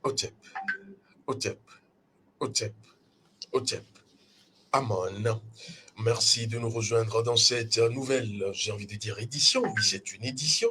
Otep, Otep, Otep, Otep. Amen. Merci de nous rejoindre dans cette nouvelle, j'ai envie de dire édition. Oui, c'est une édition.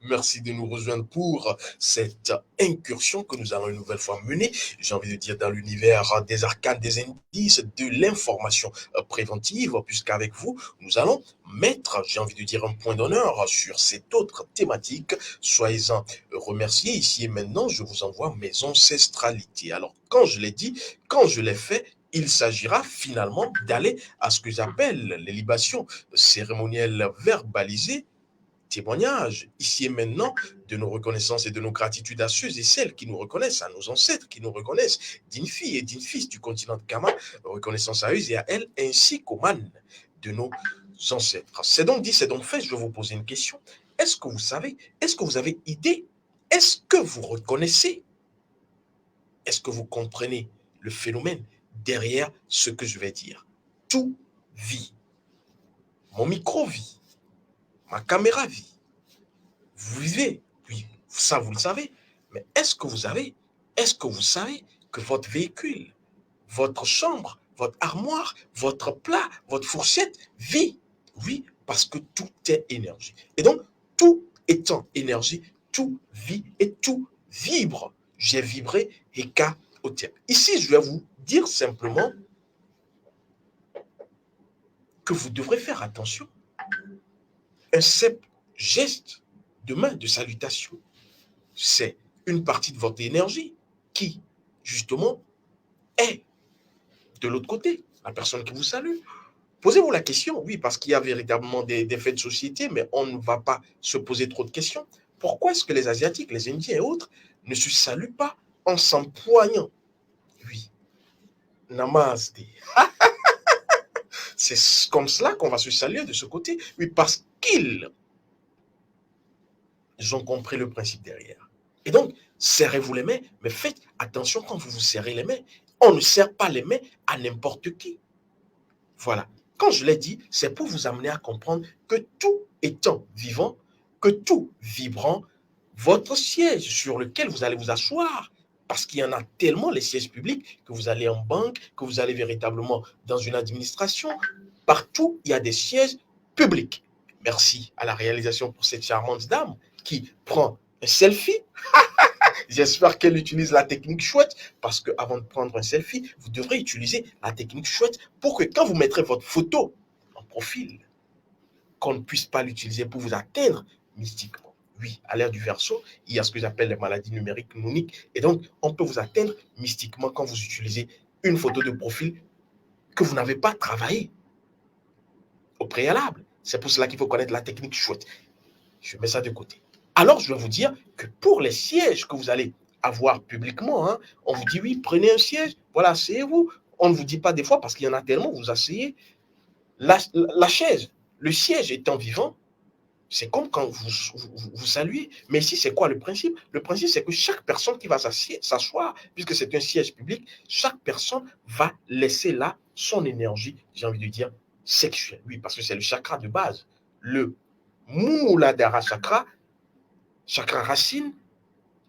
Merci de nous rejoindre pour cette incursion que nous allons une nouvelle fois mener, j'ai envie de dire, dans l'univers des arcanes, des indices, de l'information préventive, puisqu'avec vous, nous allons mettre, j'ai envie de dire, un point d'honneur sur cette autre thématique. Soyez-en remerciés. Ici et maintenant, je vous envoie mes ancestralités. Alors, quand je l'ai dit, quand je l'ai fait, il s'agira finalement d'aller à ce que j'appelle les libations cérémonielles verbalisées, témoignage, ici et maintenant, de nos reconnaissances et de nos gratitudes à ceux et celles qui nous reconnaissent, à nos ancêtres qui nous reconnaissent, d'une fille et d'une fils du continent de Kama, reconnaissance à eux et à elles, ainsi qu'aux mânes de nos ancêtres. C'est donc dit, c'est donc fait, je vais vous poser une question. Est-ce que vous savez, est-ce que vous avez idée, est-ce que vous reconnaissez, est-ce que vous comprenez le phénomène derrière ce que je vais dire? Tout vit. Mon micro vit. Ma caméra vit. Vous vivez, oui, ça vous le savez, mais est-ce que vous savez que votre véhicule, votre chambre, votre armoire, votre plat, votre fourchette vit? Oui, parce que tout est énergie. Et donc, tout étant énergie, tout vit et tout vibre. J'ai vibré et K au thème. Ici, je vais vous dire simplement que vous devrez faire attention. Un simple geste de main, de salutation, c'est une partie de votre énergie qui, justement, est de l'autre côté, la personne qui vous salue. Posez-vous la question, oui, parce qu'il y a véritablement des faits de société, mais on ne va pas se poser trop de questions. Pourquoi est-ce que les Asiatiques, les Indiens et autres ne se saluent pas en s'empoignant? Oui, namasté. C'est comme cela qu'on va se saluer de ce côté. Oui, parce qu'ils ont compris le principe derrière. Et donc, serrez-vous les mains, mais faites attention quand vous vous serrez les mains. On ne serre pas les mains à n'importe qui. Voilà. Quand je l'ai dit, c'est pour vous amener à comprendre que tout étant vivant, que tout vibrant, votre siège sur lequel vous allez vous asseoir, parce qu'il y en a tellement, les sièges publics, que vous allez en banque, que vous allez véritablement dans une administration, partout, il y a des sièges publics. Merci à la réalisation pour cette charmante dame qui prend un selfie. J'espère qu'elle utilise la technique chouette parce que avant de prendre un selfie, vous devrez utiliser la technique chouette pour que quand vous mettrez votre photo en profil, qu'on ne puisse pas l'utiliser pour vous atteindre mystiquement. Oui, à l'ère du verso, il y a ce que j'appelle les maladies numériques moniques et donc on peut vous atteindre mystiquement quand vous utilisez une photo de profil que vous n'avez pas travaillé au préalable. C'est pour cela qu'il faut connaître la technique chouette. Je mets ça de côté. Alors, je vais vous dire que pour les sièges que vous allez avoir publiquement, hein, on vous dit oui, prenez un siège, voilà, asseyez-vous. On ne vous dit pas des fois, parce qu'il y en a tellement, vous asseyez. La chaise, le siège étant vivant, c'est comme quand vous saluez. Mais ici, c'est quoi le principe? Le principe, c'est que chaque personne qui va s'asseoir, puisque c'est un siège public, chaque personne va laisser là son énergie, j'ai envie de dire, sexuelle. Oui, parce que c'est le chakra de base. Le Muladhara chakra, chakra racine,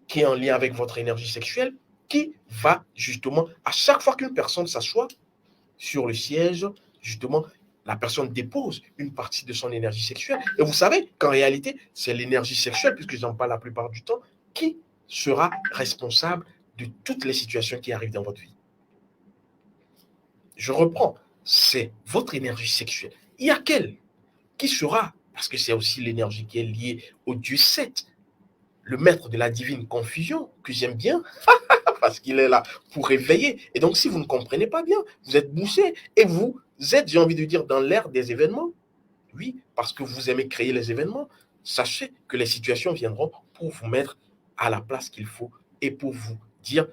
qui est en lien avec votre énergie sexuelle, qui va justement, à chaque fois qu'une personne s'assoit sur le siège, justement, la personne dépose une partie de son énergie sexuelle. Et vous savez qu'en réalité, c'est l'énergie sexuelle, puisque j'en parle la plupart du temps, qui sera responsable de toutes les situations qui arrivent dans votre vie. Je reprends, c'est votre énergie sexuelle. Il y a quelle qui sera, parce que c'est aussi l'énergie qui est liée au dieu Seth, le maître de la divine confusion, que j'aime bien, parce qu'il est là pour réveiller. Et donc, si vous ne comprenez pas bien, vous êtes bouché et vous êtes, j'ai envie de dire, dans l'ère des événements. Oui, parce que vous aimez créer les événements. Sachez que les situations viendront pour vous mettre à la place qu'il faut et pour vous dire,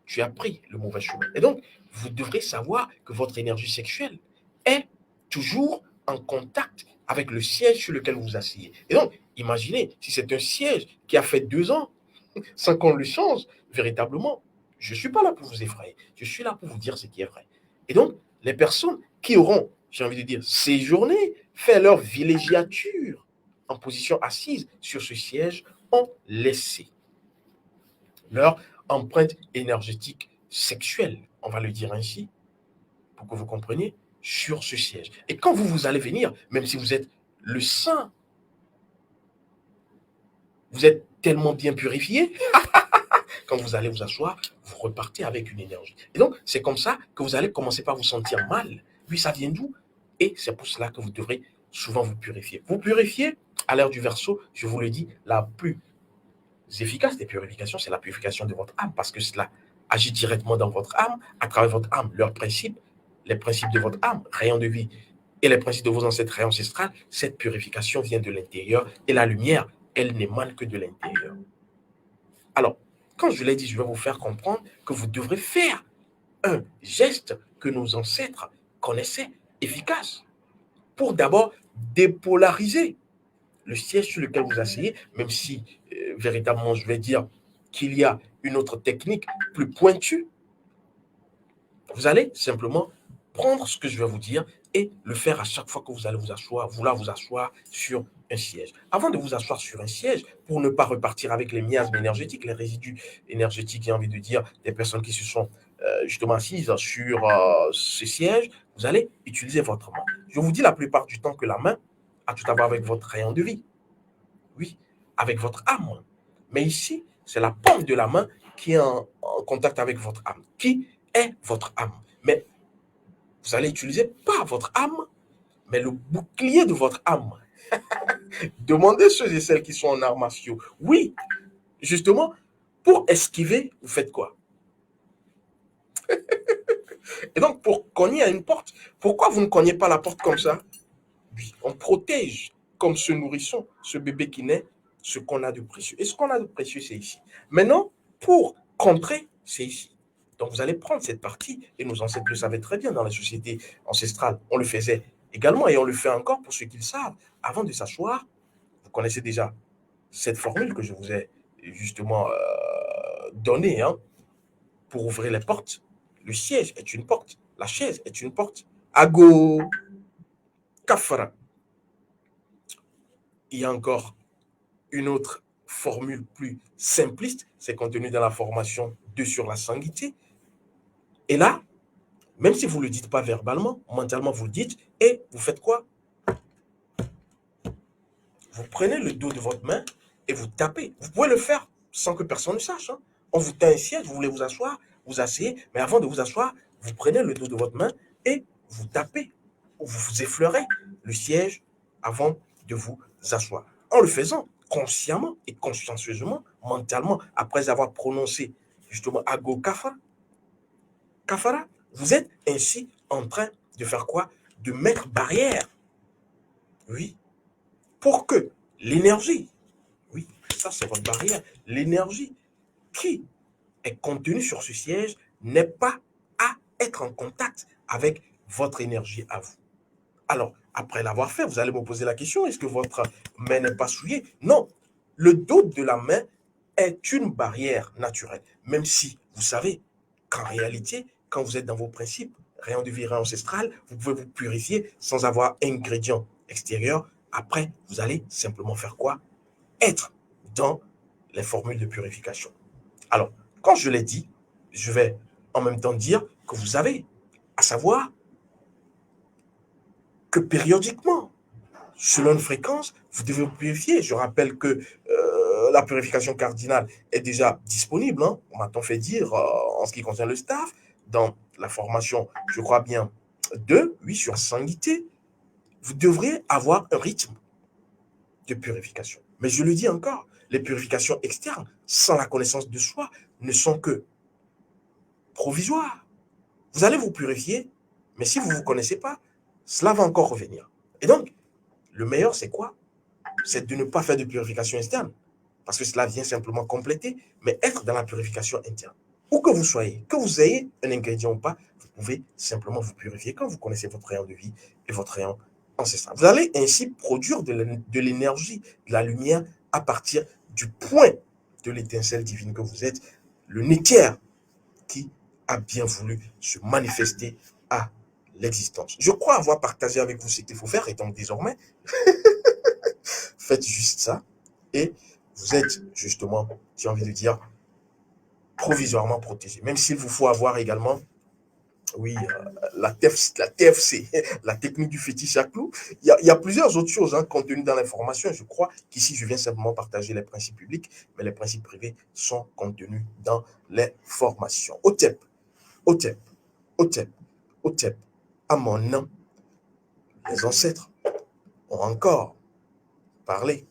tu as pris le mauvais chemin. Et donc, vous devrez savoir que votre énergie sexuelle est toujours en contact avec le siège sur lequel vous vous asseyez. Et donc, imaginez, si c'est un siège qui a fait 2 ans sans qu'on le change, véritablement, je ne suis pas là pour vous effrayer. Je suis là pour vous dire ce qui est vrai. Et donc, les personnes qui auront, j'ai envie de dire, séjourné, fait leur villégiature en position assise sur ce siège, ont laissé leur empreinte énergétique sexuelle, on va le dire ainsi, pour que vous compreniez, sur ce siège. Et quand vous allez venir, même si vous êtes le saint, vous êtes tellement bien purifié, quand vous allez vous asseoir, vous repartez avec une énergie. Et donc, c'est comme ça que vous allez commencer par vous sentir mal. Puis ça vient d'où? Et c'est pour cela que vous devrez souvent vous purifier. Vous purifiez, à l'heure du Verseau, je vous le dis, la plus efficace des purifications, c'est la purification de votre âme, parce que cela agit directement dans votre âme, à travers votre âme, leurs principes, les principes de votre âme, rayon de vie, et les principes de vos ancêtres, rayon ancestral. Cette purification vient de l'intérieur, et la lumière, elle n'émane que de l'intérieur. Alors, quand je l'ai dit, je vais vous faire comprendre que vous devrez faire un geste que nos ancêtres connaissaient efficace pour d'abord dépolariser le siège sur lequel vous asseyez, même si véritablement je vais dire qu'il y a une autre technique plus pointue. Vous allez simplement prendre ce que je vais vous dire et le faire à chaque fois que vous allez vous asseoir, vouloir vous asseoir sur un siège. Avant de vous asseoir sur un siège, pour ne pas repartir avec les miasmes énergétiques, les résidus énergétiques, j'ai envie de dire, des personnes qui se sont justement assises sur ce siège, vous allez utiliser votre main. Je vous dis la plupart du temps que la main a tout à voir avec votre rayon de vie. Oui, avec votre âme. Mais ici, c'est la paume de la main qui est en contact avec votre âme. Qui est votre âme? Mais vous allez utiliser pas votre âme, mais le bouclier de votre âme. Demandez ceux et celles qui sont en arts martiaux. Oui, justement, pour esquiver, vous faites quoi? Et donc, pour cogner à une porte, pourquoi vous ne cognez pas la porte comme ça? Oui, on protège, comme ce nourrisson, ce bébé qui naît, ce qu'on a de précieux. Et ce qu'on a de précieux, c'est ici. Maintenant, pour contrer, c'est ici. Donc, vous allez prendre cette partie, et nos ancêtres le savaient très bien dans la société ancestrale. On le faisait également, et on le fait encore pour ceux qui le savent. Avant de s'asseoir, vous connaissez déjà cette formule que je vous ai justement donnée hein, pour ouvrir les portes. Le siège est une porte, la chaise est une porte. Ago, kafara. Il y a encore une autre formule plus simpliste, c'est contenu dans la formation 2 sur la sanguité. Et là, même si vous ne le dites pas verbalement, mentalement vous le dites, et vous faites quoi? Vous prenez le dos de votre main et vous tapez. Vous pouvez le faire sans que personne ne sache. Hein. On vous tend un siège, vous voulez vous asseoir, vous asseyez, mais avant de vous asseoir, vous prenez le dos de votre main et vous tapez, ou vous effleurez le siège avant de vous asseoir. En le faisant consciemment et consciencieusement, mentalement, après avoir prononcé justement Ago Kafara, Kafara, vous êtes ainsi en train de faire quoi? De mettre barrière, oui, pour que l'énergie, oui, ça c'est votre barrière, l'énergie qui est contenue sur ce siège n'ait pas à être en contact avec votre énergie à vous. Alors, après l'avoir fait, vous allez me poser la question, est-ce que votre main n'est pas souillée? Non, le dos de la main est une barrière naturelle, même si vous savez qu'en réalité, quand vous êtes dans vos principes, rayon de vie, rayon ancestral, vous pouvez vous purifier sans avoir ingrédient extérieur. Après, vous allez simplement faire quoi? Être dans les formules de purification. Alors, quand je l'ai dit, je vais en même temps dire que vous avez à savoir que périodiquement, selon une fréquence, vous devez vous purifier. Je rappelle que la purification cardinale est déjà disponible. Hein. On m'a fait dire, en ce qui concerne le staff, dans la formation, je crois bien, 2, oui, sur sanguité, vous devriez avoir un rythme de purification. Mais je le dis encore, les purifications externes, sans la connaissance de soi, ne sont que provisoires. Vous allez vous purifier, mais si vous ne vous connaissez pas, cela va encore revenir. Et donc, le meilleur, c'est quoi? C'est de ne pas faire de purification externe, parce que cela vient simplement compléter, mais être dans la purification interne. Où que vous soyez, que vous ayez un ingrédient ou pas, vous pouvez simplement vous purifier quand vous connaissez votre rayon de vie et votre rayon ancestral. Vous allez ainsi produire de l'énergie, de la lumière à partir du point de l'étincelle divine que vous êtes, le néctaire qui a bien voulu se manifester à l'existence. Je crois avoir partagé avec vous ce qu'il faut faire, et donc désormais, faites juste ça, et vous êtes justement, j'ai envie de dire, provisoirement protégé. Même s'il vous faut avoir également, oui, la TFC, la technique du fétiche à clous. Il y a plusieurs autres choses contenues dans l'information. Je crois qu'ici, je viens simplement partager les principes publics, mais les principes privés sont contenus dans les formations. OTEP, OTEP, OTEP, OTEP. À mon nom, les ancêtres ont encore parlé